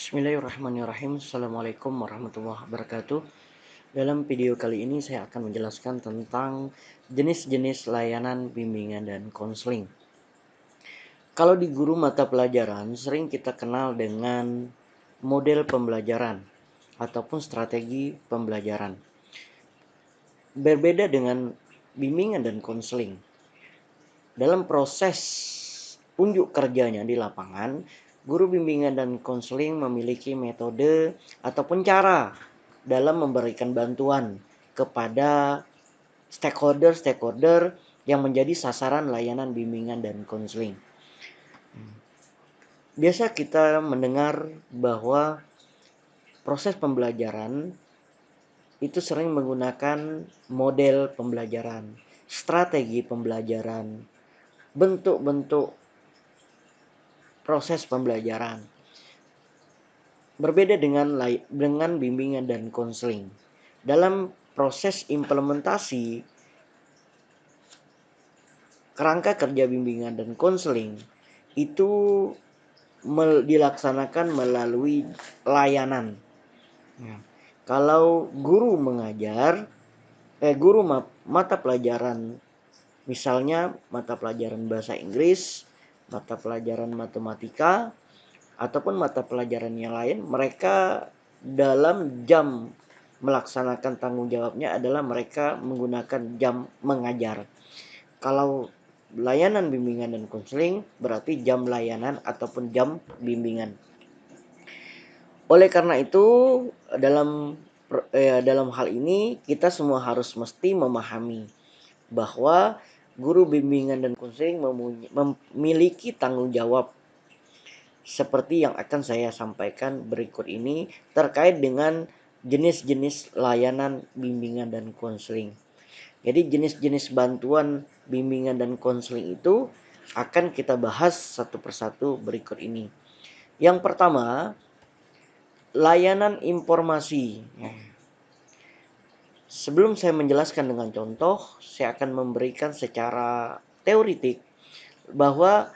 Bismillahirrahmanirrahim. Assalamualaikum warahmatullahi wabarakatuh. Dalam video kali ini saya akan menjelaskan tentang jenis-jenis layanan bimbingan dan konseling. Kalau di guru mata pelajaran sering kita kenal dengan model pembelajaran ataupun strategi pembelajaran. Berbeda dengan bimbingan dan konseling. Dalam proses unjuk kerjanya di lapangan, guru bimbingan dan konseling memiliki metode ataupun cara dalam memberikan bantuan kepada stakeholder yang menjadi sasaran layanan bimbingan dan konseling. Biasa kita mendengar bahwa proses pembelajaran itu sering menggunakan model pembelajaran, strategi pembelajaran, bentuk-bentuk proses pembelajaran. Berbeda dengan bimbingan dan konseling. Dalam proses implementasi kerangka kerja bimbingan dan konseling itu dilaksanakan melalui layanan. Kalau guru mengajar, guru mata pelajaran, misalnya mata pelajaran bahasa Inggris, mata pelajaran matematika, ataupun mata pelajaran yang lain, mereka dalam jam melaksanakan tanggung jawabnya adalah mereka menggunakan jam mengajar. Kalau layanan bimbingan dan konseling berarti jam layanan ataupun jam bimbingan. Oleh karena itu dalam hal ini kita semua harus mesti memahami bahwa guru bimbingan dan konseling memiliki tanggung jawab seperti yang akan saya sampaikan berikut ini terkait dengan jenis-jenis layanan bimbingan dan konseling. Jadi jenis-jenis bantuan bimbingan dan konseling itu akan kita bahas satu persatu berikut ini. Yang pertama, layanan informasi. Sebelum saya menjelaskan dengan contoh, saya akan memberikan secara teoritik bahwa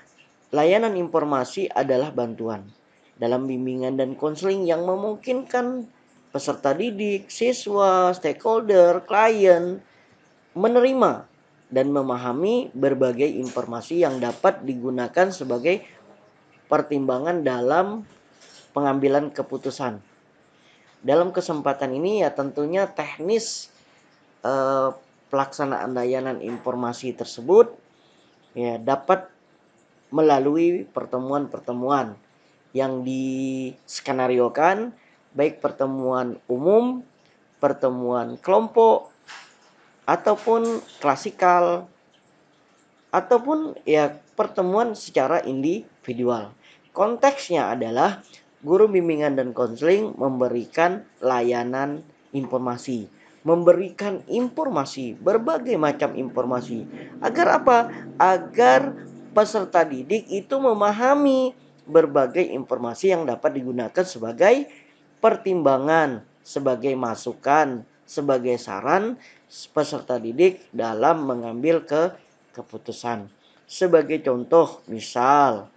layanan informasi adalah bantuan dalam bimbingan dan konseling yang memungkinkan peserta didik, siswa, stakeholder, klien menerima dan memahami berbagai informasi yang dapat digunakan sebagai pertimbangan dalam pengambilan keputusan. Dalam kesempatan ini ya tentunya teknis pelaksanaan layanan informasi tersebut ya dapat melalui pertemuan-pertemuan yang diskenariokan, baik pertemuan umum, pertemuan kelompok, ataupun klasikal, ataupun ya pertemuan secara individual. Konteksnya adalah guru bimbingan dan konseling memberikan layanan informasi, memberikan informasi, berbagai macam informasi. Agar apa? Agar peserta didik itu memahami berbagai informasi yang dapat digunakan sebagai pertimbangan, sebagai masukan, sebagai saran peserta didik dalam mengambil keputusan. Sebagai contoh, misal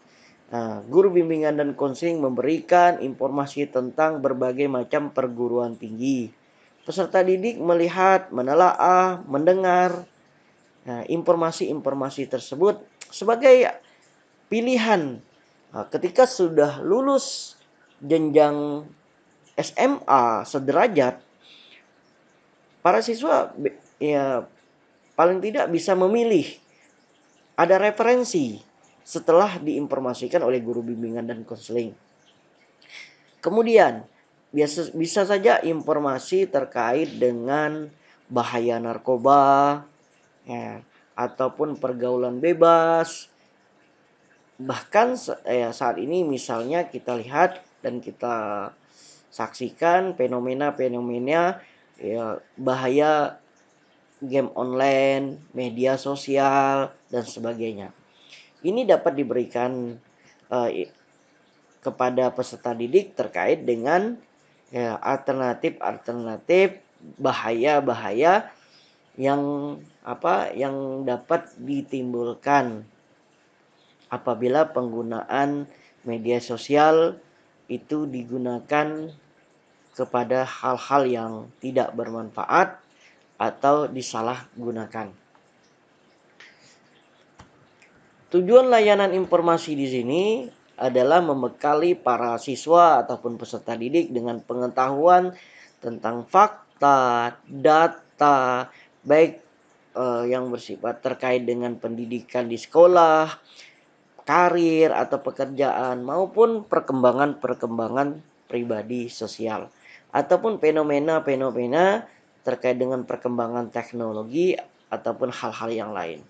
guru bimbingan dan konseling memberikan informasi tentang berbagai macam perguruan tinggi. Peserta didik melihat, menelaah, mendengar informasi-informasi tersebut sebagai pilihan. Ketika sudah lulus jenjang SMA sederajat, para siswa ya paling tidak bisa memilih, ada referensi setelah diinformasikan oleh guru bimbingan dan konseling. Kemudian bisa saja informasi terkait dengan bahaya narkoba ya, ataupun pergaulan bebas. Bahkan saat ini misalnya kita lihat dan kita saksikan fenomena-fenomena ya, bahaya game online, media sosial, dan sebagainya. Ini dapat diberikan kepada peserta didik terkait dengan ya, alternatif bahaya-bahaya yang dapat ditimbulkan apabila penggunaan media sosial itu digunakan kepada hal-hal yang tidak bermanfaat atau disalahgunakan. Tujuan layanan informasi di sini adalah membekali para siswa ataupun peserta didik dengan pengetahuan tentang fakta, data, baik yang bersifat terkait dengan pendidikan di sekolah, karir atau pekerjaan, maupun perkembangan-perkembangan pribadi sosial, ataupun fenomena-fenomena terkait dengan perkembangan teknologi ataupun hal-hal yang lain.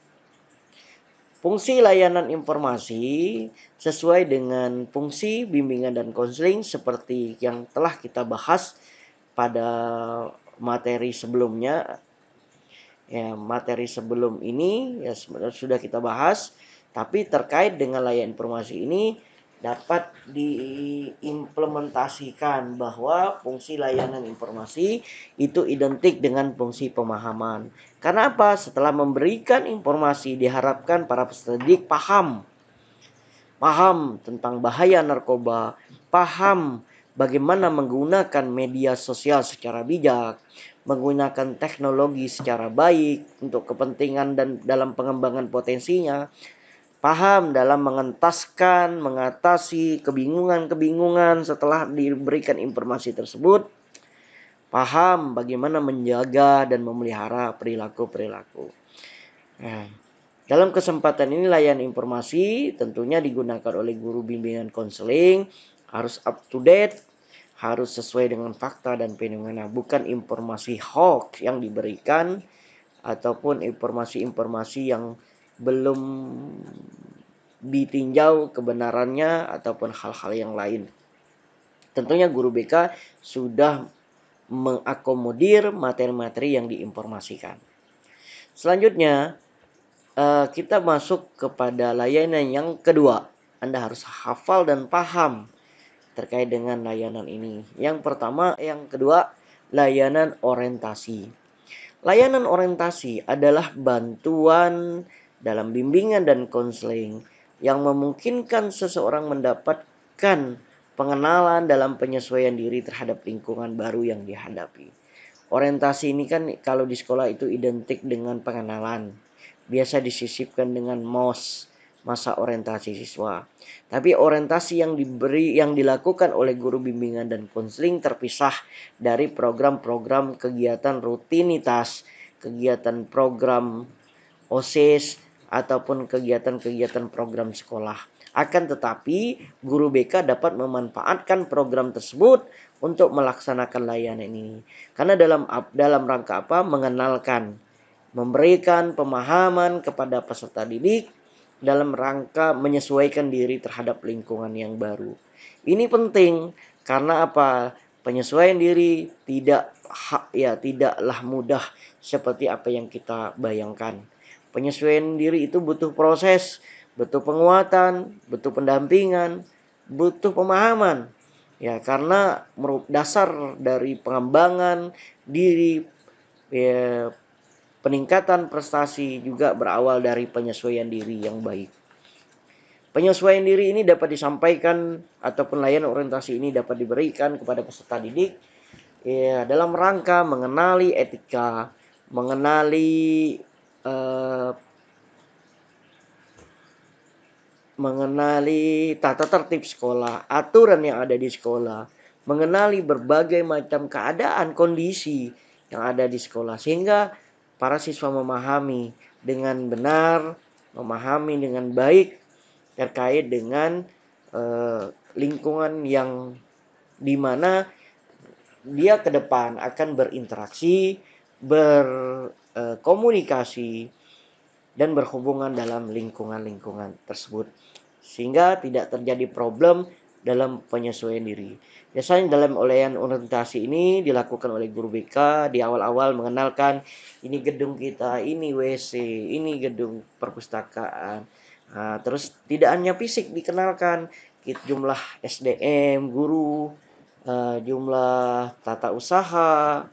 Fungsi layanan informasi sesuai dengan fungsi bimbingan dan konseling seperti yang telah kita bahas pada materi sebelumnya. Ya, materi sebelum ini ya sebenarnya sudah kita bahas, tapi terkait dengan layanan informasi ini dapat diimplementasikan bahwa fungsi layanan informasi itu identik dengan fungsi pemahaman. Karena apa? Setelah memberikan informasi diharapkan para peserta didik paham tentang bahaya narkoba, paham bagaimana menggunakan media sosial secara bijak, menggunakan teknologi secara baik untuk kepentingan dan dalam pengembangan potensinya, paham dalam mengatasi kebingungan-kebingungan setelah diberikan informasi tersebut, paham bagaimana menjaga dan memelihara perilaku-perilaku. Nah, dalam kesempatan ini layanan informasi tentunya digunakan oleh guru bimbingan konseling harus up to date, harus sesuai dengan fakta dan fenomena, bukan informasi hoax yang diberikan ataupun informasi-informasi yang belum ditinjau kebenarannya ataupun hal-hal yang lain. Tentunya guru BK sudah mengakomodir materi-materi yang diinformasikan. Selanjutnya kita masuk kepada layanan yang kedua. Anda harus hafal dan paham terkait dengan layanan ini. Yang kedua, layanan orientasi. Layanan orientasi adalah bantuan dalam bimbingan dan konseling yang memungkinkan seseorang mendapatkan pengenalan dalam penyesuaian diri terhadap lingkungan baru yang dihadapi. Orientasi ini kan kalau di sekolah itu identik dengan pengenalan. Biasa disisipkan dengan MOS, masa orientasi siswa. Tapi orientasi yang dilakukan oleh guru bimbingan dan konseling terpisah dari program-program kegiatan rutinitas, kegiatan program OSIS ataupun kegiatan-kegiatan program sekolah. Akan tetapi, guru BK dapat memanfaatkan program tersebut untuk melaksanakan layanan ini. Karena dalam rangka apa? Mengenalkan, memberikan pemahaman kepada peserta didik dalam rangka menyesuaikan diri terhadap lingkungan yang baru. Ini penting karena apa? Penyesuaian diri tidaklah mudah seperti apa yang kita bayangkan. Penyesuaian diri itu butuh proses, butuh penguatan, butuh pendampingan, butuh pemahaman. Ya, karena dasar dari pengembangan diri, ya, peningkatan prestasi juga berawal dari penyesuaian diri yang baik. Penyesuaian diri ini dapat disampaikan ataupun layanan orientasi ini dapat diberikan kepada peserta didik ya, dalam rangka mengenali etika, mengenali tata tertib sekolah, aturan yang ada di sekolah, mengenali berbagai macam keadaan kondisi yang ada di sekolah sehingga para siswa memahami dengan benar, memahami dengan baik terkait dengan lingkungan yang dimana dia ke depan akan berinteraksi, berkomunikasi dan berhubungan dalam lingkungan-lingkungan tersebut sehingga tidak terjadi problem dalam penyesuaian diri. Biasanya dalam layanan orientasi ini dilakukan oleh guru BK di awal-awal mengenalkan ini gedung kita, ini WC, ini gedung perpustakaan. Nah, terus tidak hanya fisik dikenalkan, jumlah SDM, guru, jumlah tata usaha.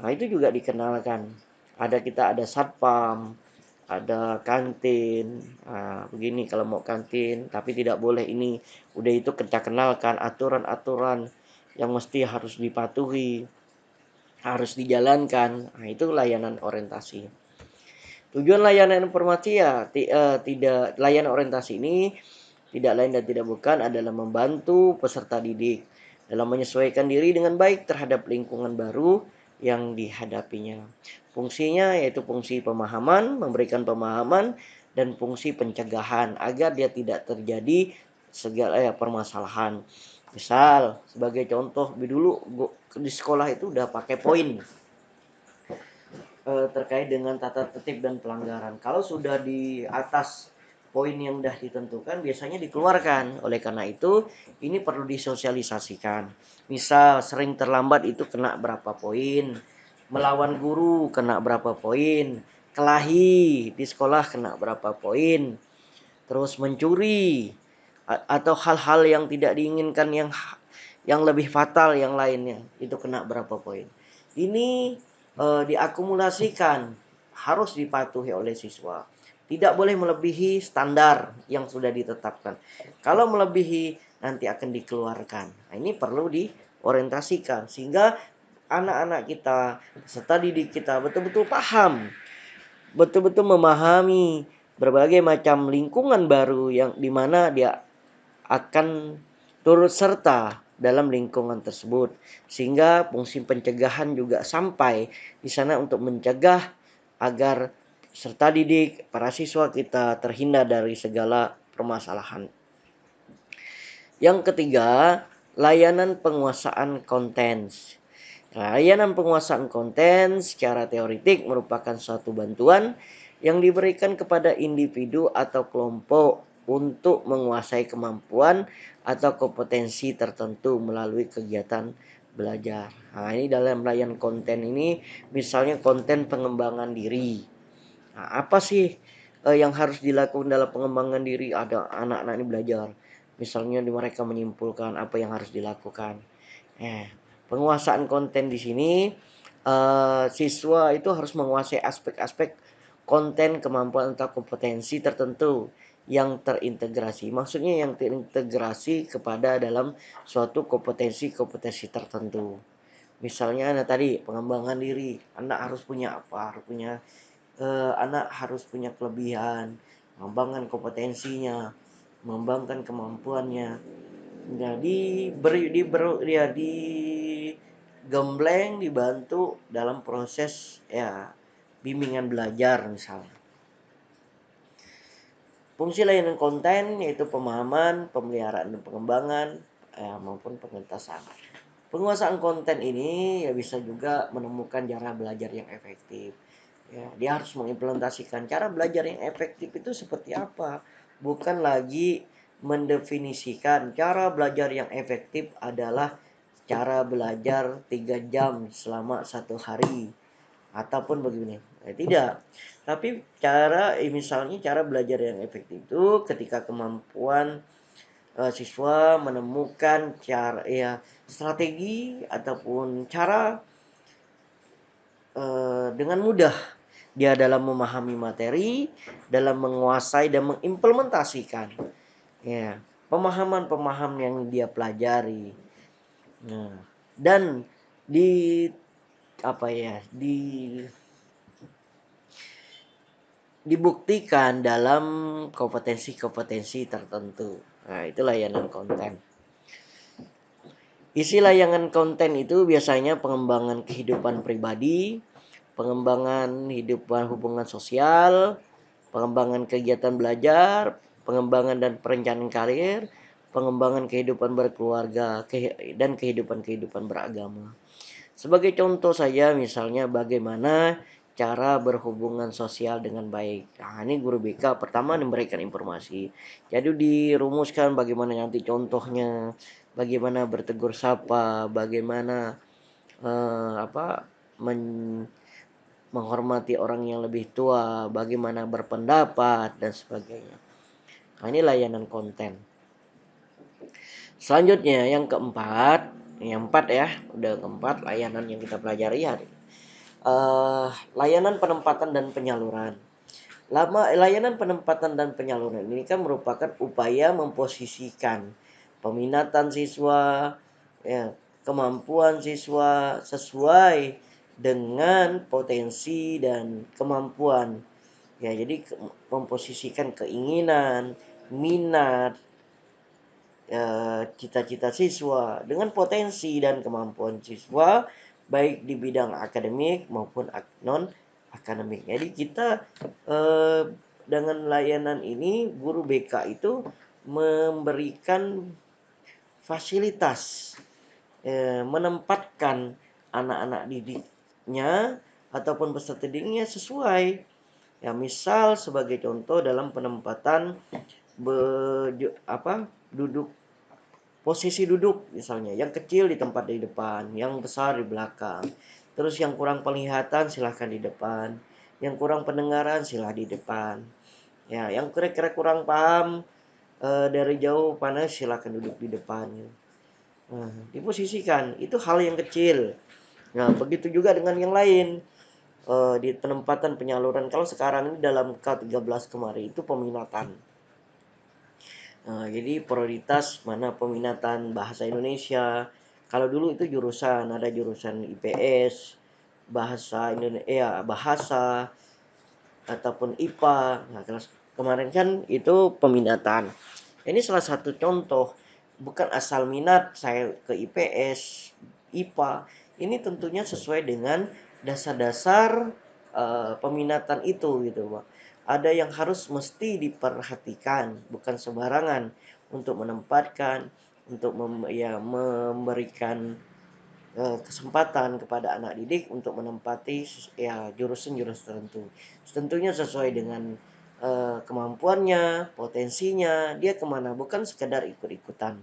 Nah, itu juga dikenalkan. Ada satpam, ada kantin. Nah, begini kalau mau kantin, tapi tidak boleh ini. Udah itu kita kenalkan aturan-aturan yang mesti harus dipatuhi, harus dijalankan. Nah, itu layanan orientasi. Tujuan layanan informasi ya tidak layanan orientasi ini tidak lain dan tidak bukan adalah membantu peserta didik dalam menyesuaikan diri dengan baik terhadap lingkungan baru yang dihadapinya. Fungsinya yaitu fungsi pemahaman, memberikan pemahaman dan fungsi pencegahan agar dia tidak terjadi segala permasalahan. Misal sebagai contoh, dulu di sekolah itu udah pakai poin terkait dengan tata tertib dan pelanggaran. Kalau sudah di atas poin yang sudah ditentukan biasanya dikeluarkan. Oleh karena itu ini perlu disosialisasikan. Misal sering terlambat itu kena berapa poin, melawan guru kena berapa poin, kelahi di sekolah kena berapa poin, terus mencuri atau hal-hal yang tidak diinginkan yang lebih fatal yang lainnya itu kena berapa poin. Ini diakumulasikan, harus dipatuhi oleh siswa. Tidak boleh melebihi standar yang sudah ditetapkan. Kalau melebihi nanti akan dikeluarkan. Nah, ini perlu diorientasikan sehingga anak-anak kita, peserta didik kita betul-betul paham, betul-betul memahami berbagai macam lingkungan baru yang dimana dia akan turut serta dalam lingkungan tersebut, sehingga fungsi pencegahan juga sampai di sana untuk mencegah agar peserta didik, para siswa kita terhindar dari segala permasalahan. Yang ketiga, layanan penguasaan konten. Layanan penguasaan konten secara teoretik merupakan suatu bantuan yang diberikan kepada individu atau kelompok untuk menguasai kemampuan atau kompetensi tertentu melalui kegiatan belajar. Nah, ini dalam layanan konten ini misalnya konten pengembangan diri. Nah, apa sih yang harus dilakukan dalam pengembangan diri? Ada anak-anak ini belajar. Misalnya mereka menyimpulkan apa yang harus dilakukan. Penguasaan konten di sini siswa itu harus menguasai aspek-aspek konten, kemampuan atau kompetensi tertentu yang terintegrasi. Maksudnya yang terintegrasi kepada dalam suatu kompetensi-kompetensi tertentu. Misalnya tadi pengembangan diri, anak harus punya apa? Anak harus punya kelebihan, mengembangkan kompetensinya, mengembangkan kemampuannya. Jadi gembleng dibantu dalam proses bimbingan belajar misalnya. Fungsi layanan konten yaitu pemahaman, pemeliharaan dan pengembangan maupun pengentasan. Penguasaan konten ini ya bisa juga menemukan cara belajar yang efektif. Ya, dia harus mengimplementasikan cara belajar yang efektif itu seperti apa. Bukan lagi mendefinisikan cara belajar yang efektif adalah cara belajar 3 jam selama 1 hari ataupun begini. Tidak. Tapi misalnya cara belajar yang efektif itu ketika kemampuan siswa menemukan cara strategi ataupun cara dengan mudah dia dalam memahami materi, dalam menguasai dan mengimplementasikan pemahaman-pemahaman yang dia pelajari. Nah, dan di dibuktikan dalam kompetensi-kompetensi tertentu. Nah, itu layanan konten. Isi layanan konten itu biasanya pengembangan kehidupan pribadi, pengembangan hubungan sosial, pengembangan kegiatan belajar, pengembangan dan perencanaan karir, pengembangan kehidupan berkeluarga, dan kehidupan beragama. Sebagai contoh saja misalnya bagaimana cara berhubungan sosial dengan baik. Nah, ini guru BK pertama memberikan informasi. Jadi dirumuskan bagaimana nanti contohnya, bagaimana bertegur sapa, bagaimana menghormati orang yang lebih tua, bagaimana berpendapat dan sebagainya. Nah, ini layanan konten. Selanjutnya yang keempat, udah keempat layanan yang kita pelajari hari. Layanan penempatan dan penyaluran. Layanan penempatan dan penyaluran ini kan merupakan upaya memposisikan peminatan siswa, ya, kemampuan siswa sesuai dengan potensi dan kemampuan. Ya, jadi memposisikan keinginan, minat, cita-cita siswa dengan potensi dan kemampuan siswa baik di bidang akademik maupun non akademik. Jadi kita dengan layanan ini guru BK itu memberikan fasilitas, menempatkan anak-anak didiknya ataupun peserta didiknya sesuai. Ya, misal sebagai contoh dalam penempatan duduk, posisi duduk misalnya, yang kecil di tempat di depan, yang besar di belakang. Terus yang kurang penglihatan silahkan di depan, yang kurang pendengaran silahkan di depan. Ya, yang kira-kira kurang paham dari jauh pandang silahkan duduk di depan. Nah, diposisikan itu hal yang kecil. Nah, begitu juga dengan yang lain, di penempatan penyaluran. Kalau sekarang ini dalam K13 kemarin itu peminatan. Nah, jadi prioritas mana peminatan bahasa Indonesia. Kalau dulu itu jurusan, ada jurusan IPS, bahasa Indonesia, ya, bahasa ataupun IPA. Nah, kemarin kan itu peminatan. Ini salah satu contoh, bukan asal minat saya ke IPS, IPA. Ini tentunya sesuai dengan dasar-dasar peminatan itu gitu, Pak. Ada yang harus mesti diperhatikan, bukan sembarangan untuk menempatkan, untuk memberikan kesempatan kepada anak didik untuk menempati ya jurusan-jurusan tertentu. Tentunya sesuai dengan kemampuannya, potensinya, dia kemana, bukan sekedar ikut-ikutan.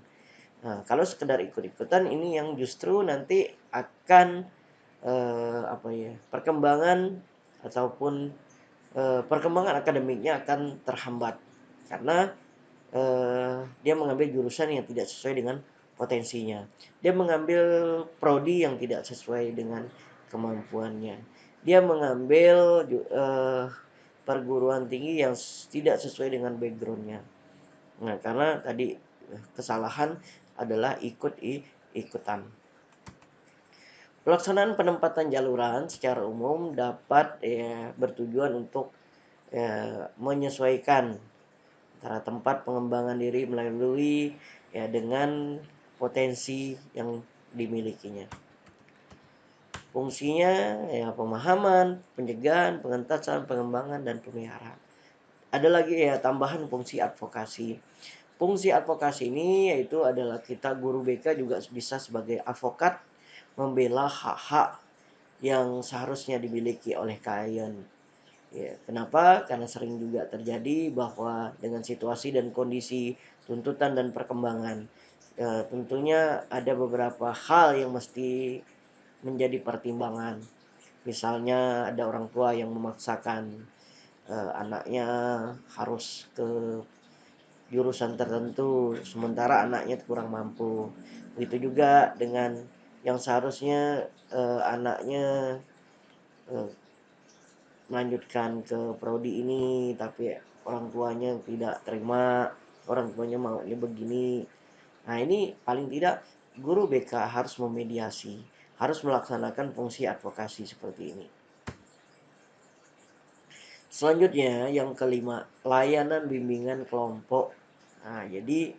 Nah, kalau sekedar ikut-ikutan ini yang justru nanti akan perkembangan ataupun perkembangan akademiknya akan terhambat karena dia mengambil jurusan yang tidak sesuai dengan potensinya. Dia mengambil prodi yang tidak sesuai dengan kemampuannya. Dia mengambil perguruan tinggi yang tidak sesuai dengan backgroundnya. Nah, karena tadi kesalahan adalah ikutan. Pelaksanaan penempatan jaluran secara umum dapat bertujuan untuk menyesuaikan antara tempat pengembangan diri melalui dengan potensi yang dimilikinya. Fungsinya pemahaman, pencegahan, pengentasan, pengembangan dan pemeliharaan. Ada lagi tambahan fungsi advokasi. Fungsi advokasi ini yaitu adalah kita guru BK juga bisa sebagai advokat membela hak-hak yang seharusnya dimiliki oleh klien. Ya, kenapa? Karena sering juga terjadi bahwa dengan situasi dan kondisi tuntutan dan perkembangan, tentunya ada beberapa hal yang mesti menjadi pertimbangan. Misalnya ada orang tua yang memaksakan anaknya harus ke jurusan tertentu, sementara anaknya kurang mampu. Begitu juga dengan yang seharusnya anaknya melanjutkan ke prodi ini tapi orang tuanya tidak terima, orang tuanya maunya begini. Nah, ini paling tidak guru BK harus memediasi, harus melaksanakan fungsi advokasi seperti ini. Selanjutnya yang kelima, layanan bimbingan kelompok. Nah, jadi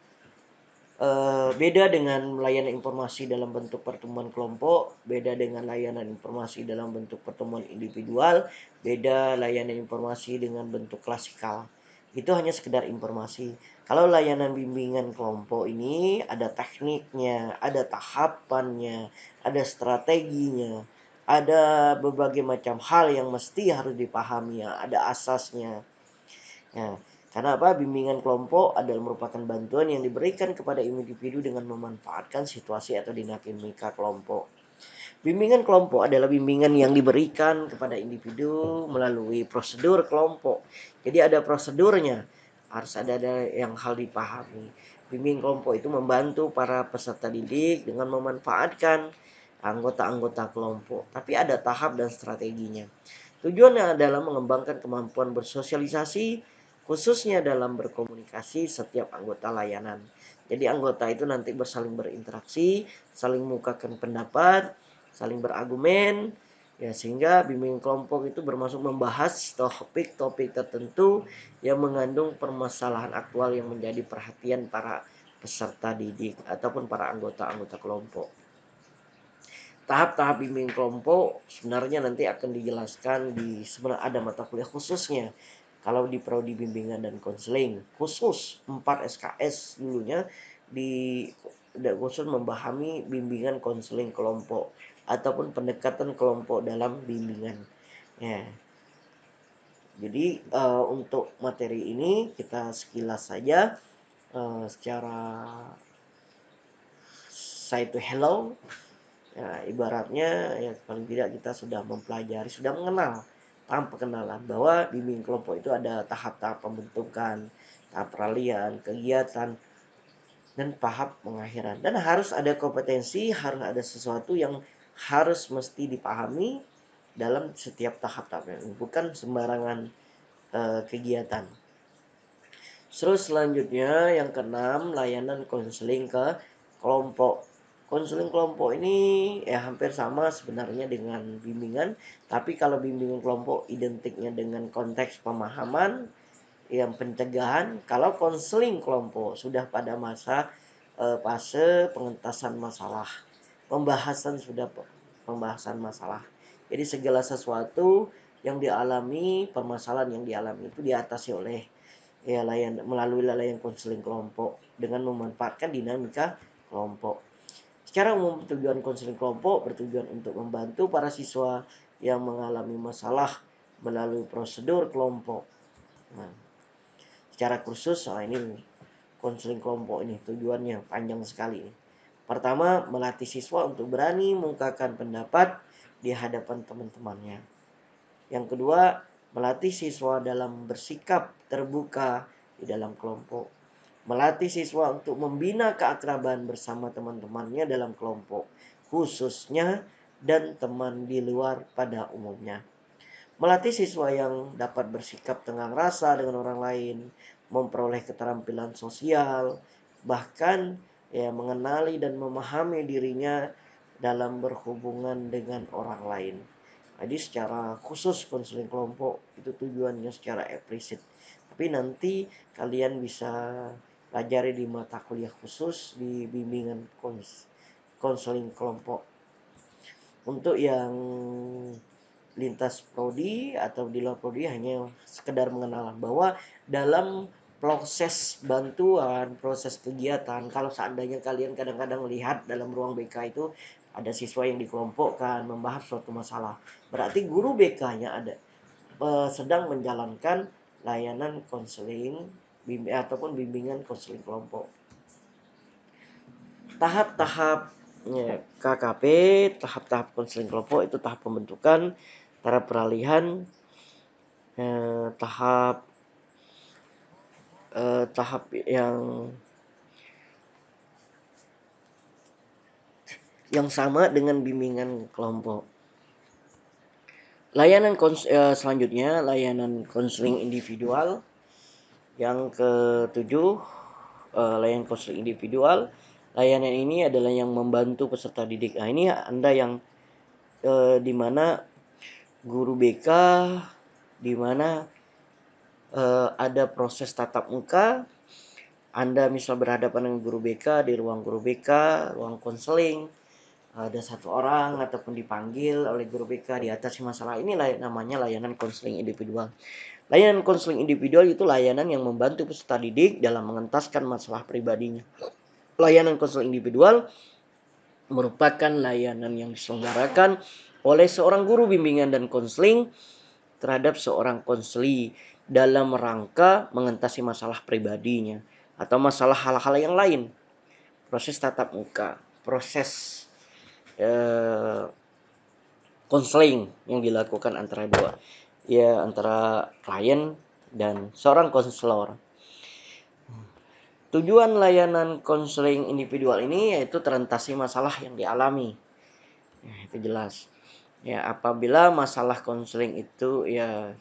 beda dengan layanan informasi dalam bentuk pertemuan kelompok, beda dengan layanan informasi dalam bentuk pertemuan individual, beda layanan informasi dengan bentuk klasikal. Itu hanya sekedar informasi. Kalau layanan bimbingan kelompok ini ada tekniknya, ada tahapannya, ada strateginya, ada berbagai macam hal yang mesti harus dipahami, ada asasnya. Nah, karena apa? Bimbingan kelompok adalah merupakan bantuan yang diberikan kepada individu dengan memanfaatkan situasi atau dinamika kelompok. Bimbingan kelompok adalah bimbingan yang diberikan kepada individu melalui prosedur kelompok. Jadi ada prosedurnya, harus ada yang hal dipahami. Bimbingan kelompok itu membantu para peserta didik dengan memanfaatkan anggota-anggota kelompok. Tapi ada tahap dan strateginya. Tujuannya adalah mengembangkan kemampuan bersosialisasi, khususnya dalam berkomunikasi setiap anggota layanan. Jadi anggota itu nanti bersaling berinteraksi, saling mengungkapkan pendapat, saling berargumen, ya sehingga bimbingan kelompok itu bermaksud membahas topik-topik tertentu yang mengandung permasalahan aktual yang menjadi perhatian para peserta didik ataupun para anggota-anggota kelompok. Tahap-tahap bimbing kelompok sebenarnya nanti akan dijelaskan sebenarnya ada mata kuliah khususnya. Kalau di prodi bimbingan dan konseling khusus 4 SKS dulunya di khusus memahami bimbingan konseling kelompok ataupun pendekatan kelompok dalam bimbingan. Ya. Jadi untuk materi ini kita sekilas saja secara say to hello. Ya, ibaratnya ya paling tidak kita sudah mempelajari, sudah mengenal tahap pengenalan bahwa bimbing kelompok itu ada tahap-tahap pembentukan, tahap peralihan, kegiatan, dan tahap pengakhiran. Dan harus ada kompetensi, harus ada sesuatu yang harus mesti dipahami dalam setiap tahap-tahapnya, bukan sembarangan kegiatan. Terus selanjutnya yang keenam, layanan konseling ke kelompok. Konseling kelompok ini ya hampir sama sebenarnya dengan bimbingan, tapi kalau bimbingan kelompok identiknya dengan konteks pemahaman yang pencegahan. Kalau konseling kelompok sudah pada masa fase pengentasan masalah, pembahasan masalah. Jadi segala sesuatu yang dialami, permasalahan yang dialami itu diatasi oleh ya melalui layanan konseling kelompok dengan memanfaatkan dinamika kelompok. Secara umum tujuan konseling kelompok bertujuan untuk membantu para siswa yang mengalami masalah melalui prosedur kelompok. Nah, secara khusus ini konseling kelompok ini tujuannya panjang sekali. Pertama, melatih siswa untuk berani mengungkapkan pendapat di hadapan teman-temannya. Yang kedua, melatih siswa dalam bersikap terbuka di dalam kelompok. Melatih siswa untuk membina keakraban bersama teman-temannya dalam kelompok, khususnya dan teman di luar pada umumnya. Melatih siswa yang dapat bersikap tenggang rasa dengan orang lain, memperoleh keterampilan sosial, bahkan ya mengenali dan memahami dirinya dalam berhubungan dengan orang lain. Jadi secara khusus konseling kelompok itu tujuannya secara eksplisit. Tapi nanti kalian bisa pelajari di mata kuliah khusus di bimbingan konseling kelompok. Untuk yang lintas prodi atau di luar prodi hanya sekedar mengenal bahwa dalam proses bantuan, proses kegiatan, kalau seandainya kalian kadang-kadang lihat dalam ruang BK itu ada siswa yang dikelompokkan membahas suatu masalah, berarti guru BK-nya ada sedang menjalankan layanan konseling ataupun bimbingan konseling kelompok. Tahap-tahap KKP, tahap-tahap konseling kelompok itu tahap pembentukan, tahap peralihan, tahap yang sama dengan bimbingan kelompok. Selanjutnya layanan konseling individual. Yang ketujuh, layanan konseling individual. Layanan ini adalah yang membantu peserta didik. Nah, ini Anda yang di mana guru BK, di mana ada proses tatap muka. Anda misal berhadapan dengan guru BK di ruang guru BK, ruang konseling, ada satu orang ataupun dipanggil oleh guru BK di atas masalah ini namanya layanan konseling individual. Layanan konseling individual itu layanan yang membantu peserta didik dalam mengentaskan masalah pribadinya. Layanan konseling individual merupakan layanan yang diselenggarakan oleh seorang guru bimbingan dan konseling terhadap seorang konseli dalam rangka mengatasi masalah pribadinya atau masalah hal-hal yang lain. Proses tatap muka, proses konseling yang dilakukan antara klien dan seorang konselor. Tujuan layanan konseling individual ini yaitu teratasi masalah yang dialami. Itu jelas. Ya, apabila masalah konseling itu ya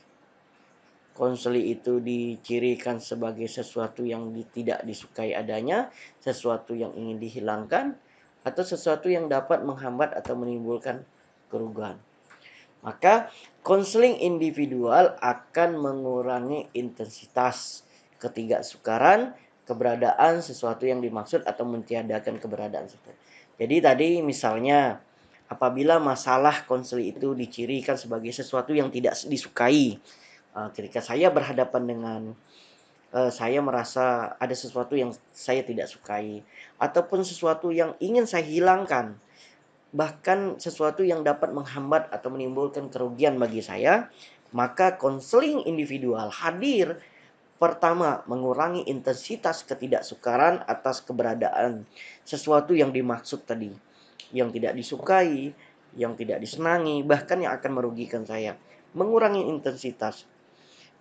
konseli itu dicirikan sebagai sesuatu yang tidak disukai adanya, sesuatu yang ingin dihilangkan, atau sesuatu yang dapat menghambat atau menimbulkan kerugian. Maka konseling individual akan mengurangi intensitas ketidaksukaran, keberadaan sesuatu yang dimaksud atau mentiadakan keberadaan sesuatu. Jadi tadi misalnya apabila masalah konseling itu dicirikan sebagai sesuatu yang tidak disukai, ketika saya berhadapan dengan saya merasa ada sesuatu yang saya tidak sukai ataupun sesuatu yang ingin saya hilangkan, bahkan sesuatu yang dapat menghambat atau menimbulkan kerugian bagi saya, maka konseling individual hadir pertama mengurangi intensitas ketidaksukaran atas keberadaan sesuatu yang dimaksud tadi, yang tidak disukai, yang tidak disenangi, bahkan yang akan merugikan saya. Mengurangi intensitas.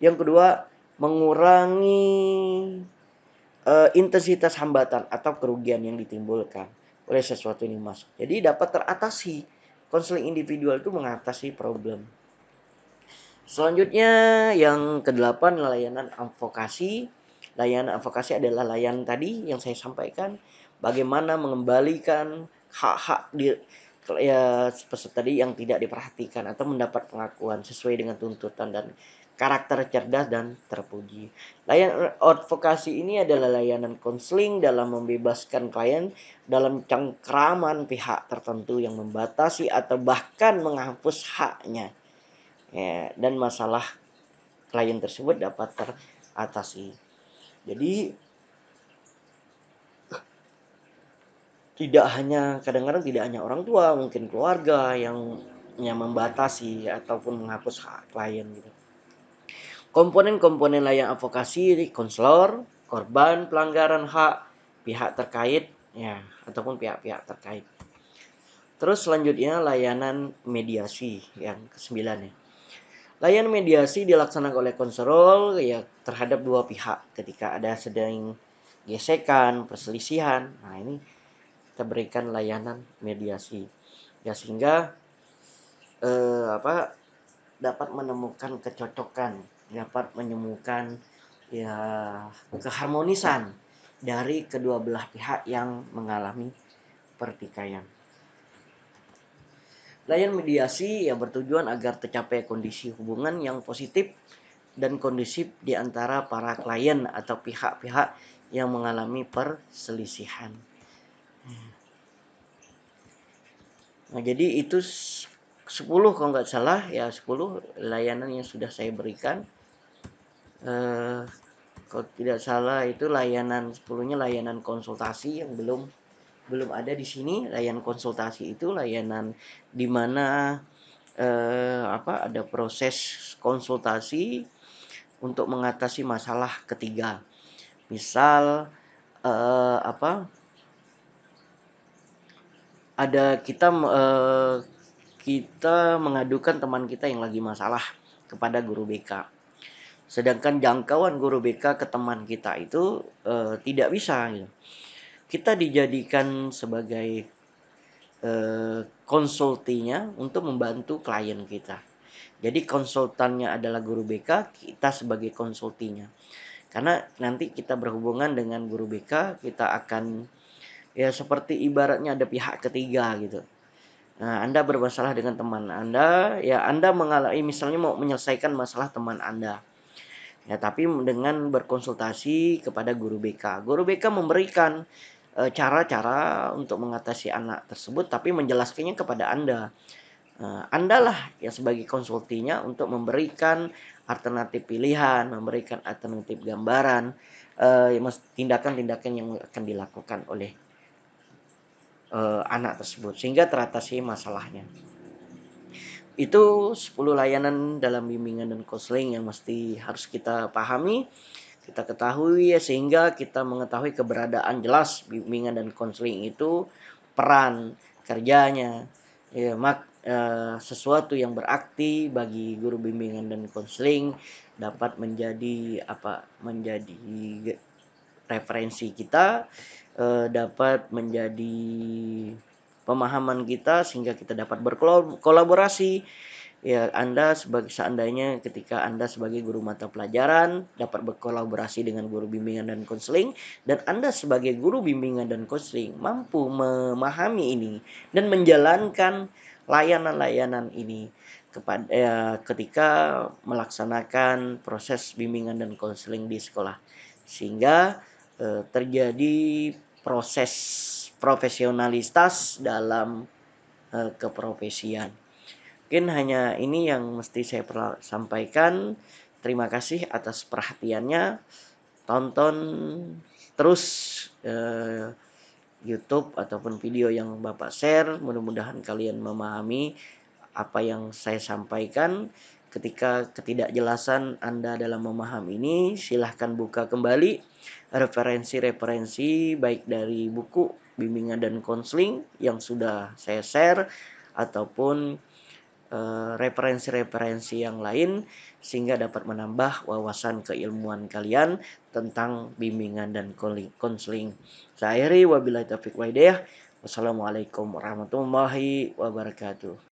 Yang kedua, mengurangi intensitas hambatan atau kerugian yang ditimbulkan oleh sesuatu yang masuk. Jadi dapat teratasi. Konseling individual itu mengatasi problem. Selanjutnya yang kedelapan, layanan advokasi. Layanan advokasi adalah layanan tadi yang saya sampaikan, bagaimana mengembalikan hak-hak ya seperti tadi yang tidak diperhatikan atau mendapat pengakuan sesuai dengan tuntutan dan karakter cerdas dan terpuji. Layanan advokasi ini adalah layanan konseling dalam membebaskan klien dalam cengkraman pihak tertentu yang membatasi atau bahkan menghapus haknya. Ya, dan masalah klien tersebut dapat teratasi. Jadi kadang-kadang tidak hanya orang tua, mungkin keluarga yang membatasi ataupun menghapus hak klien gitu. Komponen-komponen layanan advokasi, konselor, korban pelanggaran hak, pihak terkait, ya, ataupun pihak-pihak terkait. Terus selanjutnya layanan mediasi yang kesembilan ya. Layanan mediasi dilaksanakan oleh konselor ya terhadap dua pihak ketika ada sedang gesekan, perselisihan. Nah, ini kita berikan layanan mediasi. Ya sehingga dapat menemukan kecocokan, dapat menemukan ya keharmonisan dari kedua belah pihak yang mengalami pertikaian. Layanan mediasi yang bertujuan agar tercapai kondisi hubungan yang positif dan kondusif di antara para klien atau pihak-pihak yang mengalami perselisihan. Nah, jadi itu 10 kalau nggak salah ya, 10 layanan yang sudah saya berikan. Kalau tidak salah itu layanan 10-nya layanan konsultasi yang belum ada di sini. Layanan konsultasi itu layanan di mana ada proses konsultasi untuk mengatasi masalah ketiga. Misal ada kita mengadukan teman kita yang lagi masalah kepada guru BK. Sedangkan jangkauan guru BK ke teman kita itu tidak bisa gitu. Kita dijadikan sebagai konsultinya untuk membantu klien kita. Jadi konsultannya adalah guru BK, kita sebagai konsultinya. Karena nanti kita berhubungan dengan guru BK, kita akan ya seperti ibaratnya ada pihak ketiga gitu. Nah, Anda bermasalah dengan teman Anda, ya Anda mengalami misalnya mau menyelesaikan masalah teman Anda. Ya, tapi dengan berkonsultasi kepada guru BK. Guru BK memberikan cara-cara untuk mengatasi anak tersebut, tapi menjelaskannya kepada Anda. Andalah yang sebagai konsultinya untuk memberikan alternatif pilihan, memberikan alternatif gambaran, tindakan-tindakan yang akan dilakukan oleh anak tersebut sehingga teratasi masalahnya. Itu 10 layanan dalam bimbingan dan konseling yang mesti harus kita pahami, kita ketahui ya, sehingga kita mengetahui keberadaan jelas bimbingan dan konseling itu, peran kerjanya, ya, sesuatu yang berarti bagi guru bimbingan dan konseling dapat menjadi referensi kita, dapat menjadi pemahaman kita sehingga kita dapat berkolaborasi. Ya, seandainya ketika Anda sebagai guru mata pelajaran dapat berkolaborasi dengan guru bimbingan dan konseling, dan Anda sebagai guru bimbingan dan konseling mampu memahami ini dan menjalankan layanan-layanan ini ketika melaksanakan proses bimbingan dan konseling di sekolah, sehingga terjadi proses profesionalitas dalam keprofesian. Mungkin hanya ini yang mesti saya sampaikan. Terima kasih atas perhatiannya. Tonton terus YouTube ataupun video yang Bapak share. Mudah-mudahan kalian memahami apa yang saya sampaikan. Ketika ketidakjelasan Anda dalam memahami ini, silahkan buka kembali referensi-referensi baik dari buku bimbingan dan konseling yang sudah saya share ataupun referensi-referensi yang lain, sehingga dapat menambah wawasan keilmuan kalian tentang bimbingan dan konseling. Saya akhiri wabillahi taufiq wa hidayah. Wassalamualaikum warahmatullahi wabarakatuh.